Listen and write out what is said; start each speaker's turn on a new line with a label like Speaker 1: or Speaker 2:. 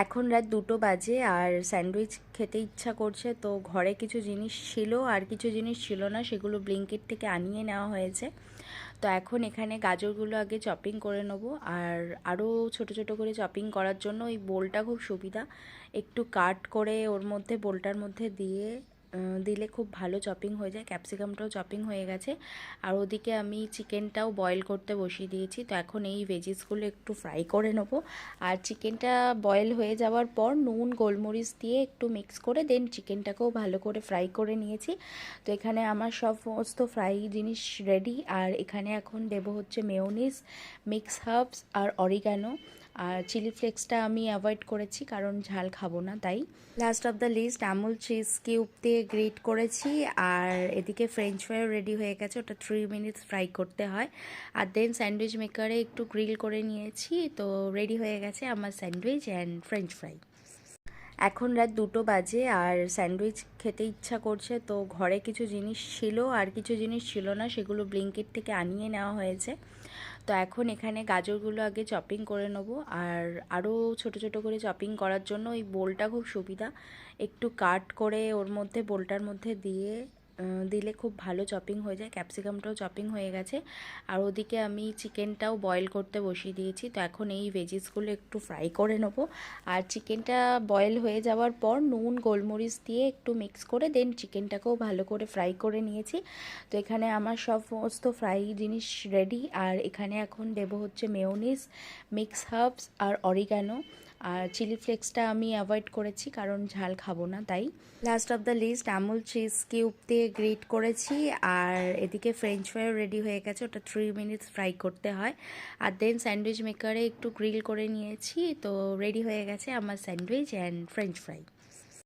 Speaker 1: এখন রাত 2টো বাজে আর স্যান্ডউইচ খেতে ইচ্ছা করছে। তো ঘরে কিছু জিনিস ছিল আর কিছু জিনিস ছিল না, সেগুলো ব্লিঙ্কিট থেকে আনিয়ে নেওয়া হয়েছে। তো এখন এখানে গাজরগুলো আগে চপিং করে নেবো, আর আরও ছোট ছোট করে চপিং করার জন্য ওই বোলটা খুব সুবিধা। একটু কাট করে ওর মধ্যে বোলটার মধ্যে দিলে খুব ভালো চপিং হয়ে যায়। ক্যাপসিকামটাও চপিং হয়ে গেছে, আর ওদিকে আমি চিকেনটাও বয়েল করতে বসিয়ে দিয়েছি। তো এখন এই ভেজিসগুলো একটু ফ্রাই করে নেবো, আর চিকেনটা বয়েল হয়ে যাওয়ার পর নুন গোলমরিচ দিয়ে একটু মিক্স করে দেন চিকেনটাকেও ভালো করে ফ্রাই করে নিয়েছি। তো এখানে আমার সমস্ত ফ্রাই জিনিস রেডি, আর এখানে এখন দেবো হচ্ছে মেয়োনিজ, মিক্স হার্বস আর অরিগ্যানো। আর চিলি ফ্লেক্সটা আমি অ্যাভয়েড করেছি কারণ ঝাল খাবো না তাই। Last of the list Amul cheese cube দিয়ে গ্রেট করেছি, আর এদিকে ফ্রেঞ্চ ফ্রাইও রেডি হয়ে গেছে, ওটা 3 মিনিটস ফ্রাই করতে হয়। আর দেন স্যান্ডউইচ মেকারে একটু গ্রিল করে নিয়েছি। তো রেডি হয়ে গেছে আমার স্যান্ডউইচ অ্যান্ড ফ্রেঞ্চ ফ্রাই। এখন রাত 2টো বাজে আর স্যান্ডউইচ খেতে ইচ্ছা করছে। তো ঘরে কিছু জিনিস ছিল আর কিছু জিনিস ছিল না, সেগুলো ব্লিঙ্কিট থেকে আনিয়ে নেওয়া হয়েছে। তো এখন এখানে গাজরগুলো আগে চপিং করে নেবো, আর আরও ছোট ছোট করে চপিং করার জন্য ওই বোলটা খুব সুবিধা। একটু কাট করে ওর মধ্যে বোলটার মধ্যে দিলে খুব ভালো চপিং হয়ে যায়। ক্যাপসিকামটাও চপিং হয়ে গেছে, আর ওদিকে আমি চিকেনটাও বয়েল করতে বসিয়ে দিয়েছি। তো এখন এই ভেজিসগুলো একটু ফ্রাই করে নেবো, আর চিকেনটা বয়েল হয়ে যাওয়ার পর নুন গোলমরিচ দিয়ে একটু মিক্স করে দেন চিকেনটাকেও ভালো করে ফ্রাই করে নিয়েছি। তো এখানে আমার সমস্ত ফ্রাই জিনিস রেডি, আর এখানে এখন দেবো হচ্ছে মেয়োনিজ, মিক্স হার্বস আর অরিগ্যানো। আর চিলি ফ্লেক্সটা আমি অ্যাভয়েড করেছি কারণ ঝাল খাবো না তাই। Last of the list Amul cheese cube দিয়ে গ্রেট করেছি, আর এদিকে ফ্রেঞ্চ ফ্রাইও রেডি হয়ে গেছে, ওটা 3 মিনিটস ফ্রাই করতে হয়। আর দেন স্যান্ডউইচ মেকারে একটু গ্রিল করে নিয়েছি। তো রেডি হয়ে গেছে আমার স্যান্ডউইচ অ্যান্ড ফ্রেঞ্চ ফ্রাই।